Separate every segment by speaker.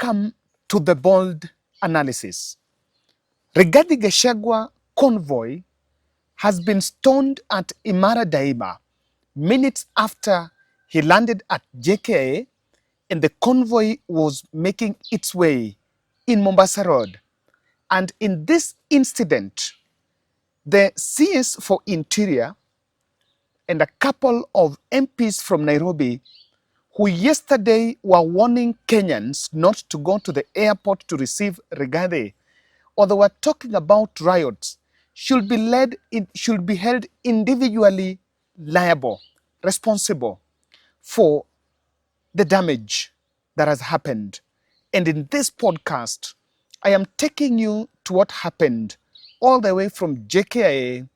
Speaker 1: Welcome to the bold analysis. Rigathi Gachagua convoy has been stoned at Imara Daima minutes after he landed at JKIA and the convoy was making its way in Mombasa Road. And in this incident, the CS for Interior and a couple of MPs from Nairobi who yesterday were warning Kenyans not to go to the airport to receive Rigathi, or they were talking about riots, should be held individually liable, responsible for the damage that has happened. And in this podcast, I am taking you to what happened all the way from JKIA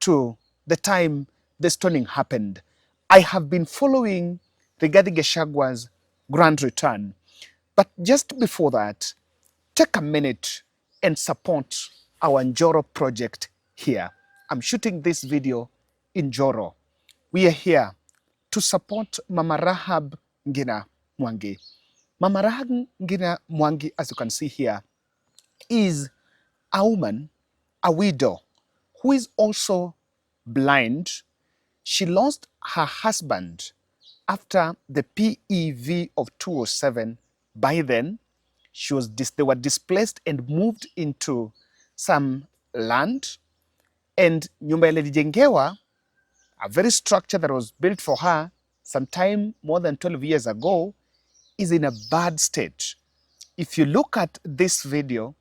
Speaker 1: to the time the stoning happened. I have been following Rigathi Gachagua's grand return. But just before that, take a minute and support our Njoro project here. I'm shooting this video in Njoro. We are here to support Mama Rahab Ngina Mwangi. Mama Rahab Ngina Mwangi, as you can see here, is a woman, a widow, who is also blind. She lost her husband after the PEV of 2007. By then, they were displaced and moved into some land. And nyumba ilijengewa, a very structure that was built for her sometime more than 12 years ago, is in a bad state. If you look at this video,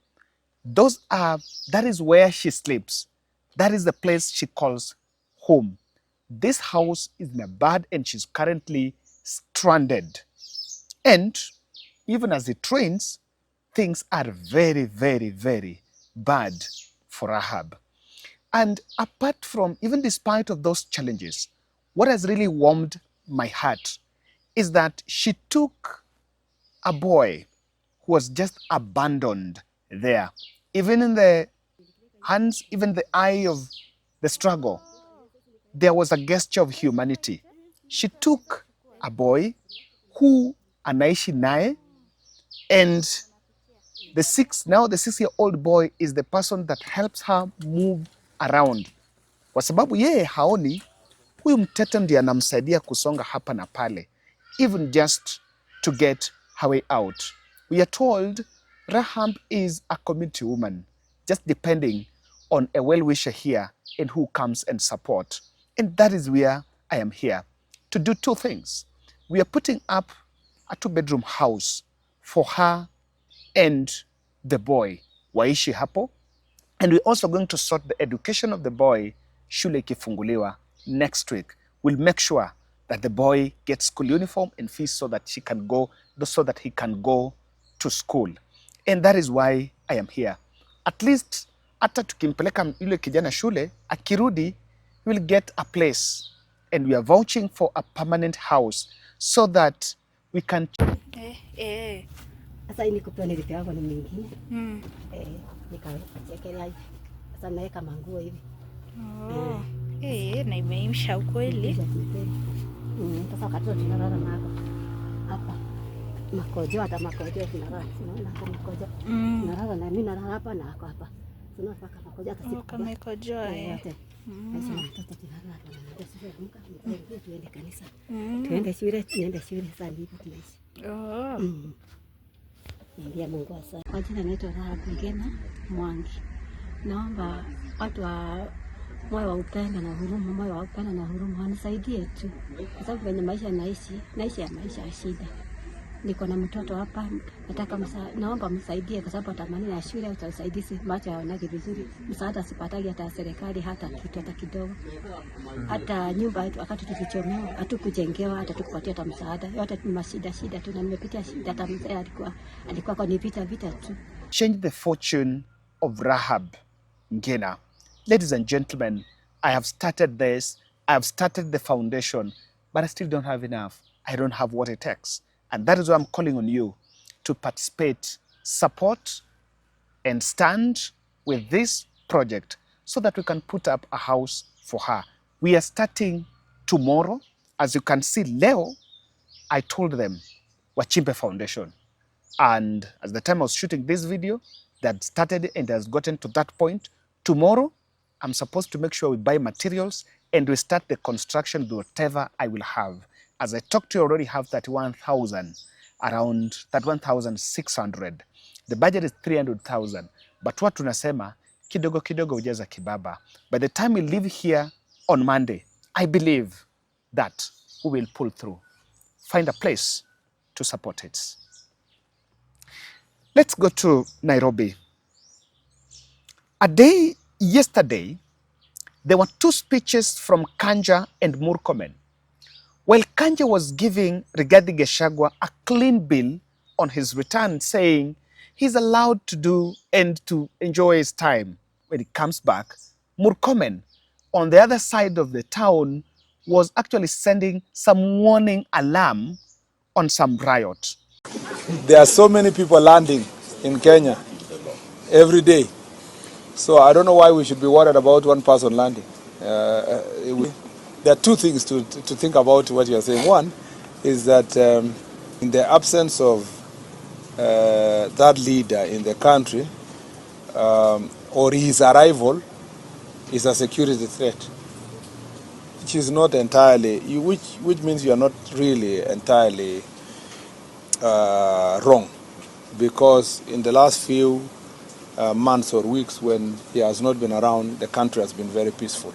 Speaker 1: that is where she sleeps. That is the place she calls home. This house is in a bad, and she's currently stranded. And even as it rains, things are very, very, very bad for Rahab. And apart from, even despite of those challenges, what has really warmed my heart is that she took a boy who was just abandoned there. Even in the hands, even the eye of the struggle, there was a gesture of humanity. She took a boy who anaishi naye, and the 6-year-old boy is the person that helps her move around. Kwa sababu yeye haoni, huyu mtoto ndiye anamsaidia kusonga hapa na pale, even just to get her way out. We are told Rahab is a community woman, just depending on a well-wisher here and who comes and support. And that is where I am here to do two things. We are putting up a 2-bedroom house for her and the boy, waishi hapo. And we're also going to sort the education of the boy, shule ikifunguliwa next week. We'll make sure that the boy gets school uniform and fees so that he can go to school. And that is why I am here. At least, hata tukimpeleka yule kijana shule, akirudi, we'll get a place. And we are vouching for a permanent house so that we can...
Speaker 2: Sasa hii nikupewa nilipe yangu ni mingine. Nikachekelea hivi. Sasa naweka manguo hivi.
Speaker 3: Na imeisha ukweli.
Speaker 2: Sasa wakati tunalala nako. Hapa. Makojo tunalala. Unaona hapo makojo. Tunalala na mimi nalala hapa na hapa hapa. Tunapaka makojo hata siku.
Speaker 3: Kama makojo yote.
Speaker 2: Sasa mtoto tunalala na sisi tuende kanisa. Tuende shule sasa ndipo tunaishi. Ndiye Mungu asante. Kwa jina naitwa Rahab Ngina Mwangi. Naomba watu wa moyo wa upendo na huruma wanisaidie tu. Kwa sababu kwenye maisha naishi ya shida. Niko na mtoto hapa, nataka naomba msaidie kwa sababu atamani ya shule au usaidizi macho yaonage vizuri. Msaada sipatagi hata serikali hata kidogo. Hata nyumba wakati tukichomewa hatukujengewa hata tukupatia hata msaada. Yote ni mashida tu, na nimepitia shida. Hata mzee alikuwa kwa vita tu.
Speaker 1: Change the fortune of Rahab Ngina. Ladies and gentlemen, I have started this. I have started the foundation, but I still don't have enough. I don't have what it takes. And that is why I'm calling on you to participate, support, and stand with this project so that we can put up a house for her. We are starting tomorrow. As you can see, leo, I told them, wachimbe foundation. And at the time I was shooting this video, that started and has gotten to that point. Tomorrow, I'm supposed to make sure we buy materials and we start the construction with whatever I will have. As I talked to you, I already have 31,000, around 31,600. The budget is 300,000. But what tunasema, kidogo kidogo ujaza kibaba. By the time we leave here on Monday, I believe that we will pull through, find a place to support it. Let's go to Nairobi. A day yesterday, there were two speeches from Kanja and Murkomen. While Kanja was giving Rigathi Gachagua a clean bill on his return, saying he's allowed to do and to enjoy his time when he comes back, Murkomen, on the other side of the town, was actually sending some warning alarm on some riot.
Speaker 4: There are so many people landing in Kenya every day. So I don't know why we should be worried about one person landing. There are two things to think about what you are saying. One is that in the absence of that leader in the country, or his arrival is a security threat, which is not entirely, which means you are not really entirely wrong, because in the last few months or weeks when he has not been around, the country has been very peaceful.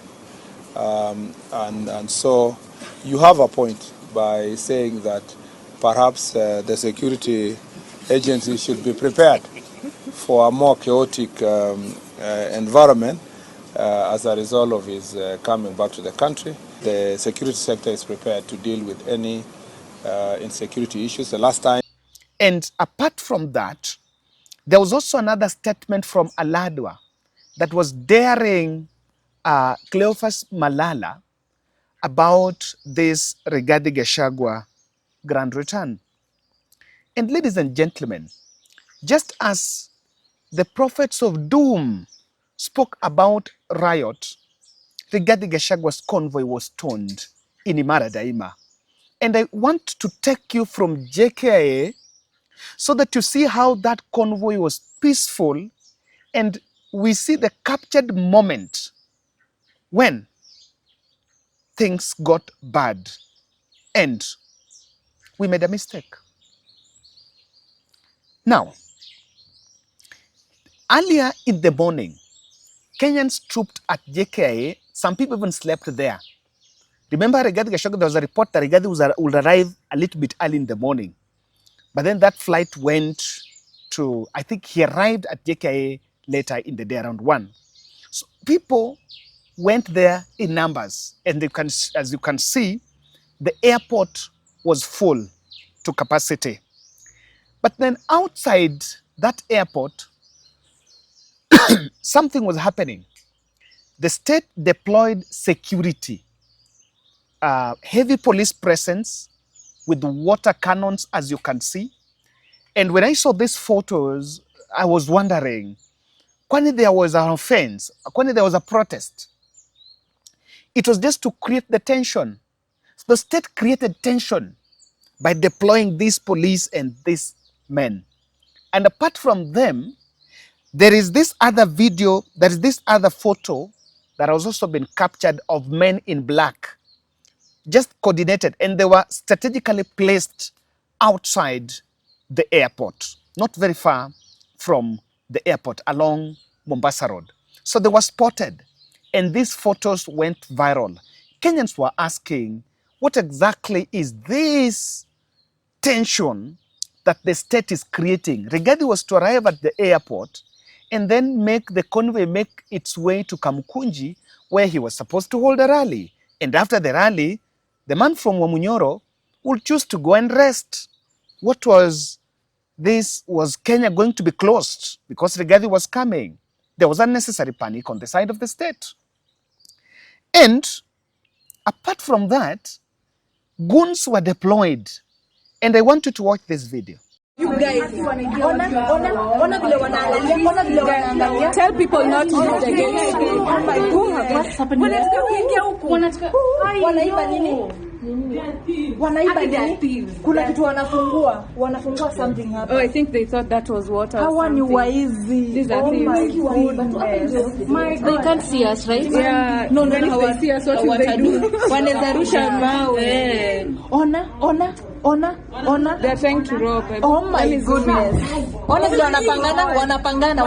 Speaker 4: And so you have a point by saying that perhaps the security agencies should be prepared for a more chaotic environment as a result of his coming back to the country. The security sector is prepared to deal with any insecurity issues. The last time.
Speaker 1: And apart from that, there was also another statement from Aladwa that was daring Cleophas Malala about this Rigathi Gachagua grand return. And ladies and gentlemen, just as the prophets of doom spoke about riot, Rigathi Gachagua's convoy was stoned in Imara Daima. And I want to take you from JKIA so that you see how that convoy was peaceful, and we see the captured moment when things got bad and we made a mistake. Now, earlier in the morning, Kenyans trooped at JKIA. Some people even slept there. Remember Rigathi Gachagua, there was a report that Rigathi would arrive a little bit early in the morning. But then that flight went to, I think he arrived at JKIA later in the day around 1. So people went there in numbers. And as you can see, the airport was full to capacity. But then outside that airport, something was happening. The state deployed security, heavy police presence with water cannons, as you can see. And when I saw these photos, I was wondering, when there was an offense, when there was a protest, it was just to create the tension. The state created tension by deploying these police and these men. And apart from them, there is this other video, there is this other photo that has also been captured of men in black, just coordinated, and they were strategically placed outside the airport, not very far from the airport, along Mombasa Road. So they were spotted, and these photos went viral. Kenyans were asking, what exactly is this tension that the state is creating? Rigathi was to arrive at the airport and then make the convoy make its way to Kamukunji, where he was supposed to hold a rally. And after the rally, the man from Njoro would choose to go and rest. What was this? Was Kenya going to be closed because Rigathi was coming? There was unnecessary panic on the side of the state. And apart from that, goons were deployed. And I want you to watch this video.
Speaker 5: You guys, tell people not to use the gate. Oh my God, what's happening?
Speaker 2: Kuna kitu wanafungua something hapa.
Speaker 5: Oh, I think they thought that was water.
Speaker 2: Hawa ni waizi.
Speaker 5: These are thieves.
Speaker 2: They can't see us, right?
Speaker 5: Yeah. No, if they see us, what will they do?
Speaker 2: Wanaweza rusha mawe. Ona.
Speaker 5: They're trying to rob.
Speaker 2: Oh my goodness. Ona vile wanapangana. Wanapangana.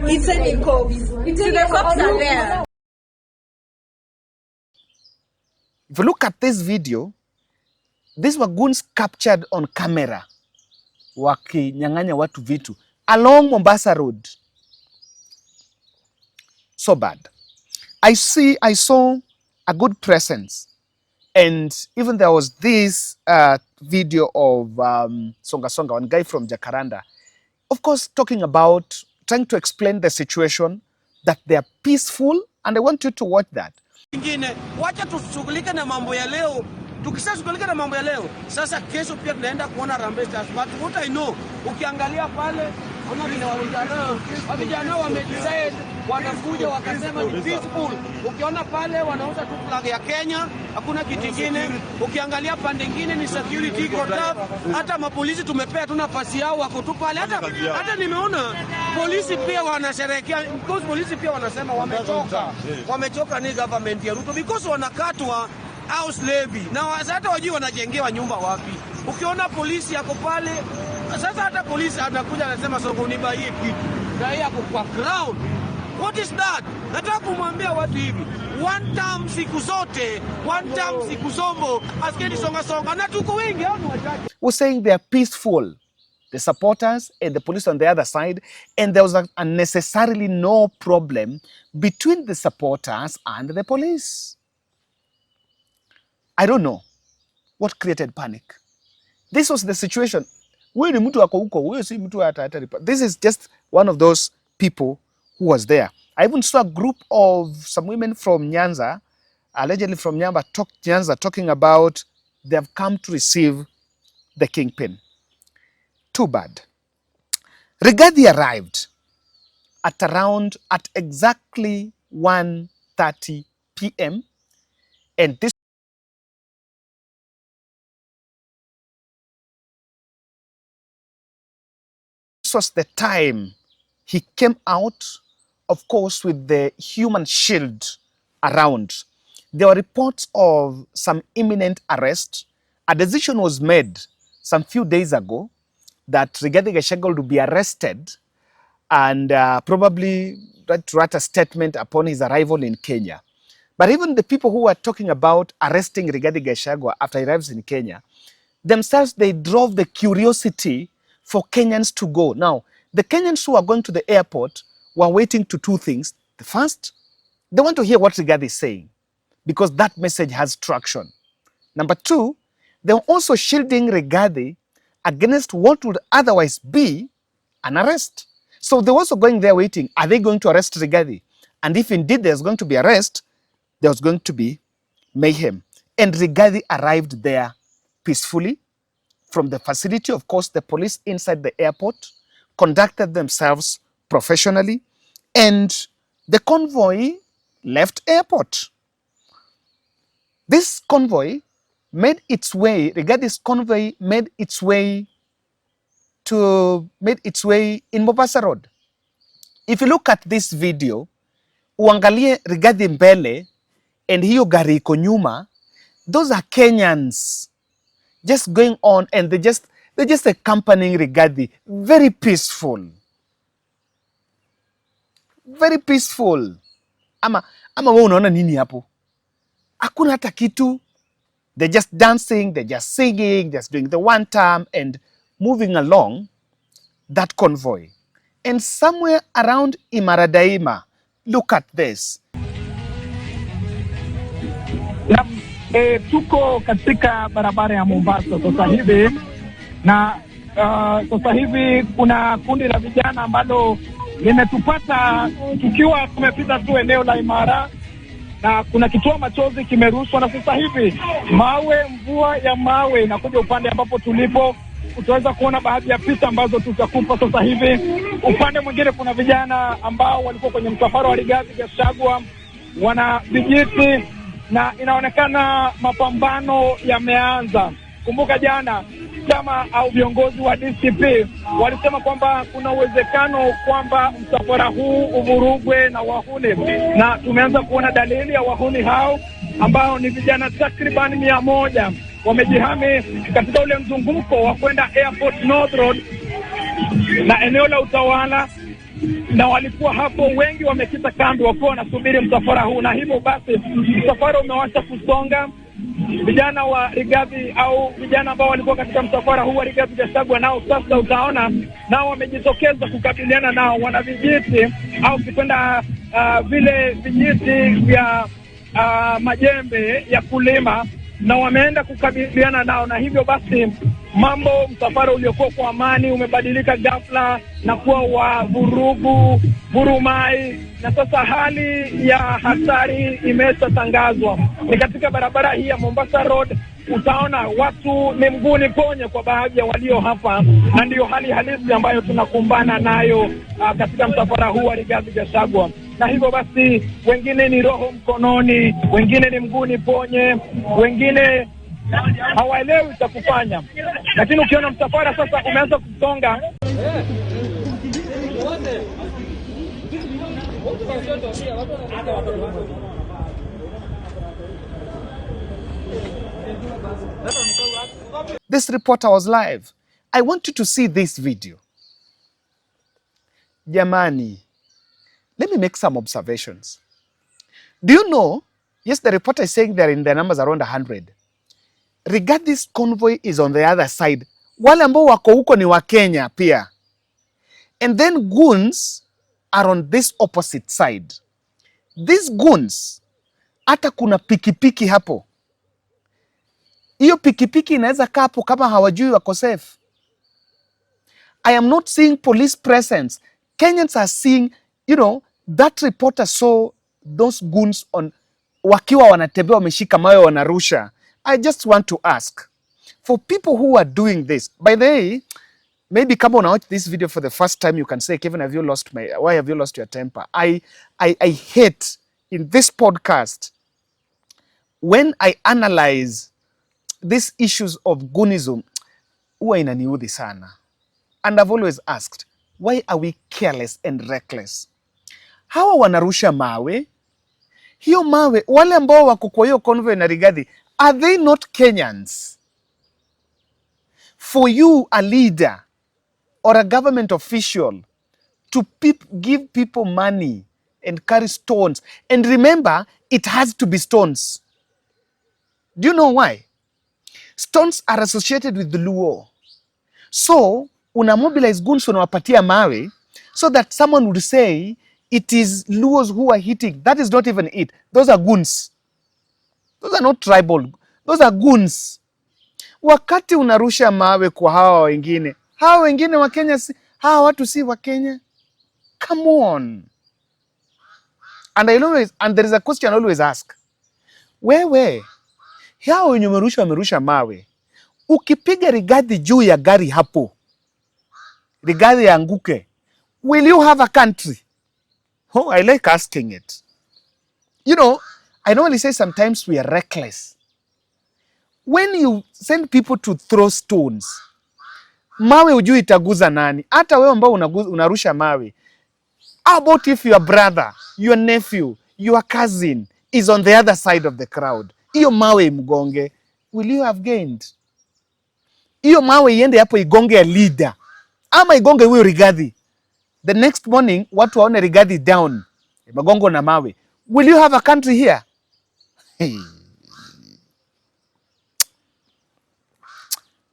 Speaker 2: It's a cops. The cops are there.
Speaker 1: If you look at this video, these were goons captured on camera wakinyang'anya watu vitu along Mombasa Road. So bad. I saw a good presence, and even there was this video of Songa, one guy from Jacaranda, of course, talking about trying to explain the situation, that they are peaceful, and I want you to watch that.
Speaker 6: Wacha tushughulike na mambo ya leo. Tukishashughulika na mambo ya leo, sasa kesho pia tunaenda kuona Harambee Stars. But what I know, ukiangalia pale kuna vile vijana wamedecide wanakuja wakasema ni peaceful. Ukiona pale wanauza tu flag ya Kenya, hakuna kitu kingine. Ukiangalia pande nyingine ni security got. Hata mapolisi tumepea tu nafasi yao wako tu pale. Hata nimeona polisi pia wanasherehekea, because polisi pia wanasema wamechoka ni government ya Ruto because wanakatwa house levy. Na hata wajui wanajengewa nyumba wapi. Ukiona polisi yako pale, sasa hata polisi anakuja anasema soko nibaie kitu. Na yeye yako kwa ground. What is that? Nataka kumwambia watu hivi. One time siku zote, one time siku zombo, askeni songa na tuko wengi au wachache.
Speaker 1: We're saying they are peaceful, the supporters and the police on the other side, and there was unnecessarily no problem between the supporters and the police. I don't know what created panic. This was the situation. This is just one of those people who was there. I even saw a group of some women from Nyanza, allegedly from Nyanza, talking about they have come to receive the kingpin. Too bad. Rigathi arrived at exactly 1:30 p.m. and this was the time he came out, of course, with the human shield around. There were reports of some imminent arrest. A decision was made some few days ago that Rigathi Gachagua would be arrested and probably write a statement upon his arrival in Kenya. But even the people who were talking about arresting Rigathi Gachagua after he arrives in Kenya, themselves, they drove the curiosity for Kenyans to go. Now, the Kenyans who are going to the airport were waiting to two things. The first, they want to hear what Rigathi is saying because that message has traction. Number two, they were also shielding Rigathi against what would otherwise be an arrest. So they were also going there waiting. Are they going to arrest Rigathi? And if indeed there's going to be arrest, there was going to be mayhem. And Rigathi arrived there peacefully from the facility. Of course, the police inside the airport conducted themselves professionally, and the convoy left airport. This convoy made its way, Rigathi's convoy made its way in Mombasa Road. If you look at this video, uangalie Rigathi mbele and hiyo gari iko nyuma, those are Kenyans just going on, and they're just accompanying Rigathi. Very peaceful. Very peaceful. Ama wewe unaona nini hapo? Hakuna hata kitu. They're just dancing, they're just singing, just doing the one time and moving along that convoy. And somewhere around Imaradaima, look at this.
Speaker 7: Tuko katika barabara ya Mombasa sasa hivi, na sasa hivi kuna kundi la vijana ambalo limetupata tukiwa tumepita tu eneo la Imara, na kuna kitoa machozi kimerushwa, na sasa hivi mvua ya mawe inakuja upande ambapo tulipo. Utaweza kuona baadhi ya picha ambazo tutakupa sasa hivi. Upande mwingine kuna vijana ambao walikuwa kwenye msafara wa Rigathi Gachagua, wana vijiti na inaonekana mapambano yameanza. Kumbuka jana chama au viongozi wa DCP walisema kwamba kuna uwezekano kwamba msafara huu uvurugwe na wahuni, na tumeanza kuona dalili ya wahuni hao ambao ni vijana takriban 100 wamejihami katika ule mzunguko wa kwenda Airport North Road na eneo la utawala, na walikuwa hapo wengi wamekita kambi wakiwa wanasubiri msafara huu, na hivyo basi msafara umewacha kusonga. Vijana wa Rigathi au vijana ambao walikuwa katika msafara huu wa Rigathi Gachagua nao sasa utaona nao wamejitokeza kukabiliana nao. Wana vijiti au kipenda vile vijiti vya majembe ya kulima, na wameenda kukabiliana nao, na hivyo basi msafara uliokuwa kwa amani umebadilika ghafla na kuwa wa vurugu, vurumai, na sasa hali ya hatari imeshatangazwa. Ni katika barabara hii ya Mombasa Road, utaona watu ni mguuni ponye kwa baadhi ya walio hapa, na ndiyo hali halisi ambayo tunakumbana nayo katika msafara huu wa Rigathi Gachagua. Na hivyo basi wengine ni roho mkononi, wengine ni mguuni ponye, wengine hawaelewi cha kufanya. Lakini ukiona msafara sasa umeanza kusonga,
Speaker 1: This reporter was live. I want you to see this video. Jamani, let me make some observations. Do you know, yes, the reporter is saying they're in the numbers around 100. Rigathi's convoy is on the other side. Wale ambao wako huko ni wa Kenya pia. And then goons are on this opposite side. These goons, hata kuna pikipiki hapo. Hiyo pikipiki inaweza kaa hapo kama hawajui wako safe. I am not seeing police presence. Kenyans are seeing, you know, that reporter saw those goons on wakiwa wanatembea wameshika mawe wanarusha. I just want to ask, for people who are doing this, by the way, maybe come on, watch this video for the first time, you can say, Kevin, why have you lost your temper? I hate in this podcast when I analyze these issues of goonism, huwa inaniudhi sana. And I've always asked, why are we careless and reckless? Hawa wanarusha mawe, hiyo mawe, wale ambao wako kwa hiyo convoy na Rigathi, are they not Kenyans? For you, a leader or a government official, to give people money and carry stones, and remember, it has to be stones. Do you know why? Stones are associated with the Luo. So, una mobilize goons unawapatia mawe, so that someone would say, it is Luos who are hitting. That is not even it. Those are goons. Those are not tribal. Those are goons. Wakati unarusha mawe kwa hawa wengine wa Kenya, hawa watu si wa Kenya. Come on. And there is a question I always ask. Wewe, hawa wenye wamerusha mawe, ukipiga Rigathi juu ya gari hapo, Rigathi anguke, will you have a country? Oh, I like asking it. You know, I normally say sometimes we are reckless. When you send people to throw stones, mawe ujui itaguza nani? Hata wewe ambao unarusha mawe. How about if your brother, your nephew, your cousin is on the other side of the crowd? Iyo mawe mgonge, will you have gained? Iyo mawe iende hapo igonge a leader, ama igonge huyo Rigathi. The next morning, watu waone Rigathi down, magongo na mawe. Will you have a country here? Hey.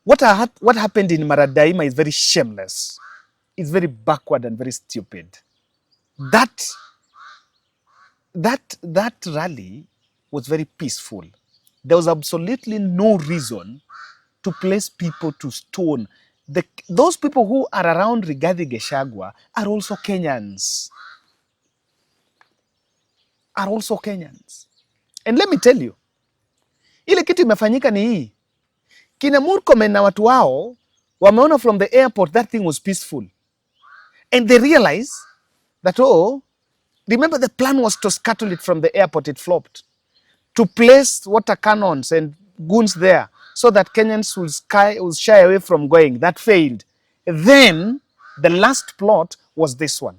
Speaker 1: What happened in Maradaima is very shameless. It's very backward and very stupid. That rally was very peaceful. There was absolutely no reason to place people to stone. Those people who are around Rigathi Gachagua are also Kenyans. And let me tell you, ile kitu imefanyika ni hii. Kina Murkomen na watu wao wameona from the airport that thing was peaceful. And they realized that, oh, remember the plan was to scuttle it from the airport, it flopped. To place water cannons and goons there so that Kenyans will shy away from going. That failed. Then the last plot was this one.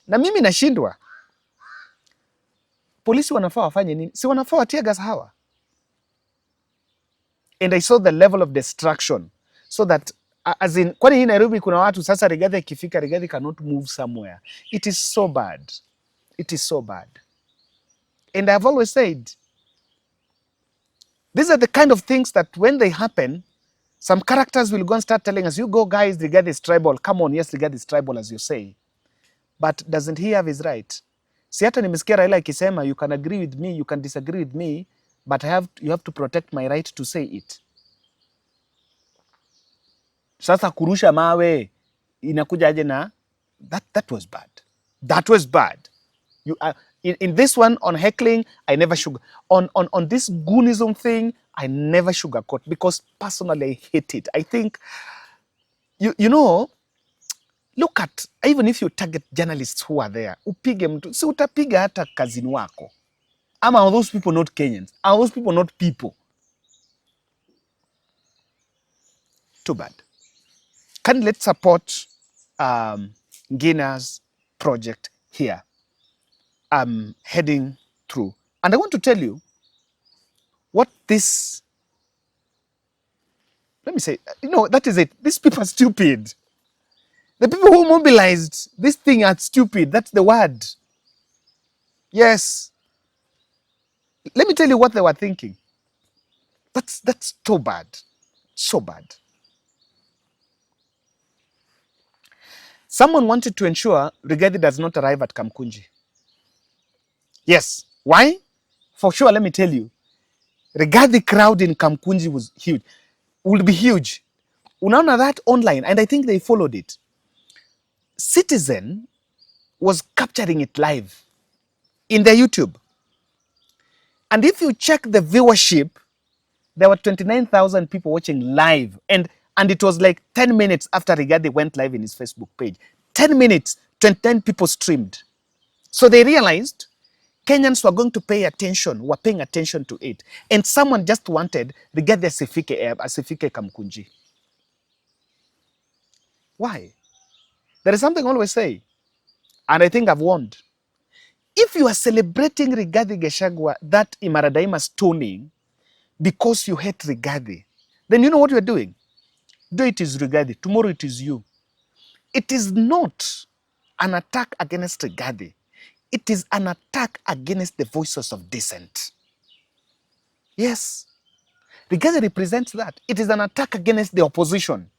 Speaker 1: Na mimi nashindwa. Polisi wanafaa wafanye nini? Si wanafaa watie gas hawa. And I saw the level of destruction. So that, as in, kwani hii Nairobi kuna watu sasa Rigathi ikifika, Rigathi cannot move somewhere. It is so bad. It is so bad. And I've always said, these are the kind of things that when they happen, some characters will go and start telling us, you go guys, Rigathi is tribal. Come on, yes, Rigathi is tribal as you say. But doesn't he have his right? Si hata nimesikia Raila akisema, you can agree with me, you can disagree with me, but you have to protect my right to say it. Sasa kurusha mawe inakuja aje na that was bad. That was bad. You in this one on heckling, I never on this goonism thing, I never sugarcoat because personally I hate it. I think you know, look at, even if you target journalists who are there, upige mtu, si utapiga hata kazini wako. Ama are those people not Kenyans? Are those people not people? Too bad. Can let's support Ngina's project here. Heading through. And I want to tell you what this, let me say, you know, that is it. These people are stupid. The people who mobilized this thing are stupid. That's the word. Yes. Let me tell you what they were thinking. That's so bad. So bad. Someone wanted to ensure Rigathi does not arrive at Kamkunji. Yes. Why? For sure, let me tell you. Rigathi crowd in Kamkunji was huge. Will be huge. Unaona that online, and I think they followed it. Citizen was capturing it live in their YouTube. And if you check the viewership, there were 29,000 people watching live. And it was like 10 minutes after Rigathi went live in his Facebook page. 10 minutes, 29 people streamed. So they realized Kenyans were going to pay attention, were paying attention to it. And someone just wanted Rigathi asifike Kamkunji. Why? There is something I always say, and I think I've warned. If you are celebrating Rigathi Gachagua, that Imaradaima stoning, because you hate Rigathi, then you know what you're doing? Do it is Rigathi. Tomorrow it is you. It is not an attack against Rigathi. It is an attack against the voices of dissent. Yes. Rigathi represents that. It is an attack against the opposition.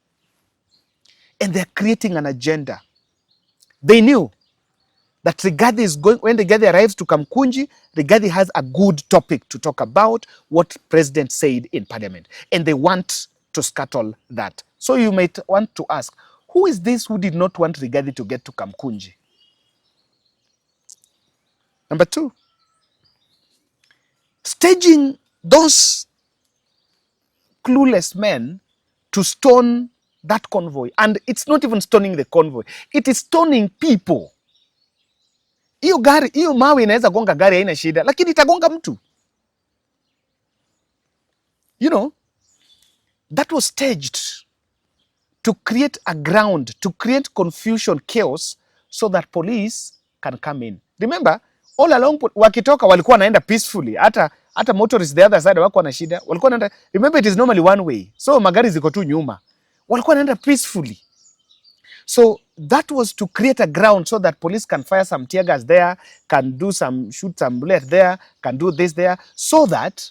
Speaker 1: And they're creating an agenda. They knew that Rigathi is going, when Rigathi arrives to Kamkunji, Rigathi has a good topic to talk about, what President said in Parliament. And they want to scuttle that. So you might want to ask, who is this who did not want Rigathi to get to Kamkunji? Number two, staging those clueless men to stone that convoy. And it's not even stoning the convoy. It is stoning people. Hiyo mawe inaweza gonga gari haina shida, lakini itagonga mtu. You know, that was staged to create a ground, to create confusion, chaos, so that police can come in. Remember, all along wakitoka walikuwa wanaenda peacefully. Hata motorists the other side wako na shida. Walikuwa wanaenda, remember it is normally one way. So magari ziko tu nyuma. Walikuwa wanaenda peacefully. So that was to create a ground so that police can fire some tear gas there, can shoot some bullet there, can do this there, so that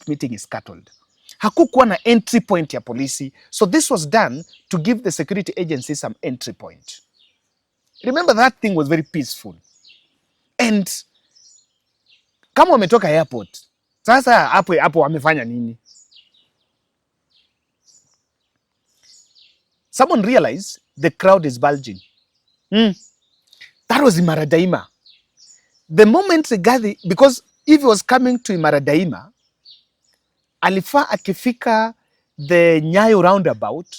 Speaker 1: meeting is scuttled. Hakukuwa na entry point ya polisi. So this was done to give the security agency some entry point. Remember that thing was very peaceful. And kama wametoka airport, sasa hapo wamefanya nini? Someone realized the crowd is bulging. That was Imaradaima. The moment Rigathi, because if he was coming to Imara Daima, alifaa akifika the Nyayo roundabout,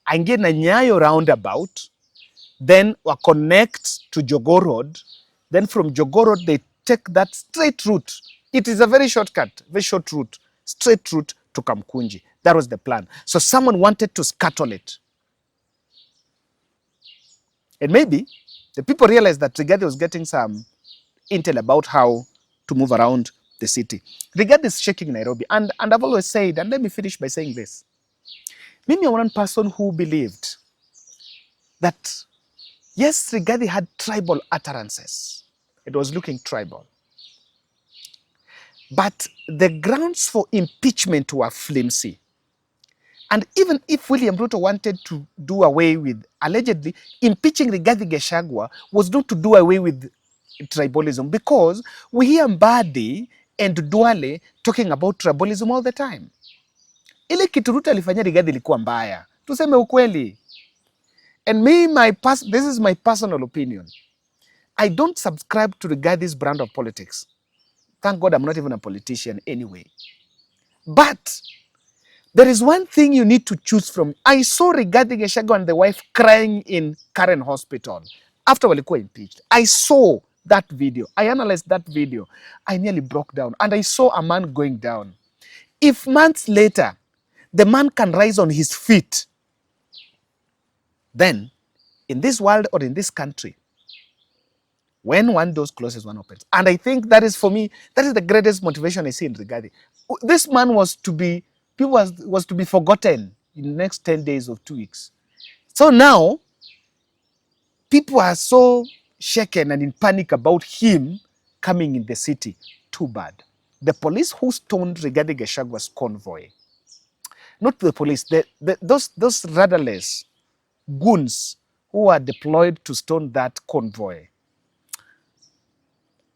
Speaker 1: aingie na Nyayo roundabout, then wa connect to Jogoo Road, then from Jogoo Road they take that straight route. It is a very shortcut, very short route, straight route to Kamkunji. That was the plan. So someone wanted to scuttle it. And maybe the people realized that Rigathi was getting some intel about how to move around the city. Rigathi is shaking Nairobi. And I've always said, and let me finish by saying this. Mimi, I'm one person who believed that, yes, Rigathi had tribal utterances. It was looking tribal. But the grounds for impeachment were flimsy. And even if William Ruto wanted to do away with, allegedly, impeaching Rigathi Gachagua was not to do away with tribalism, because we hear Mbadi and Duale talking about tribalism all the time. Ile kitu Ruto alifanya Rigathi ilikuwa mbaya. Tuseme ukweli. And me, this is my personal opinion. I don't subscribe to Rigathi's brand of politics. Thank God I'm not even a politician anyway. But there is one thing you need to choose from. I saw Rigathi Gachagua and the wife crying in Karen Hospital after walikuwa impeached. I saw that video. I analyzed that video. I nearly broke down. And I saw a man going down. If months later, the man can rise on his feet, then in this world or in this country, when one door closes, one opens. And I think that is, for me, that is the greatest motivation I see in Rigathi. This man was to be forgotten in the next 10 days or 2 weeks. So now, people are so shaken and in panic about him coming in the city. Too bad. The police who stoned Rigathi Gachagua's convoy, not the police, those rudderless goons who are deployed to stone that convoy,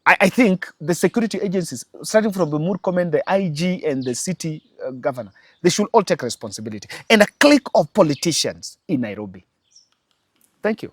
Speaker 1: I think the security agencies, starting from the Murkomen, the IG, and the city governor, they should all take responsibility. And a clique of politicians in Nairobi. Thank you.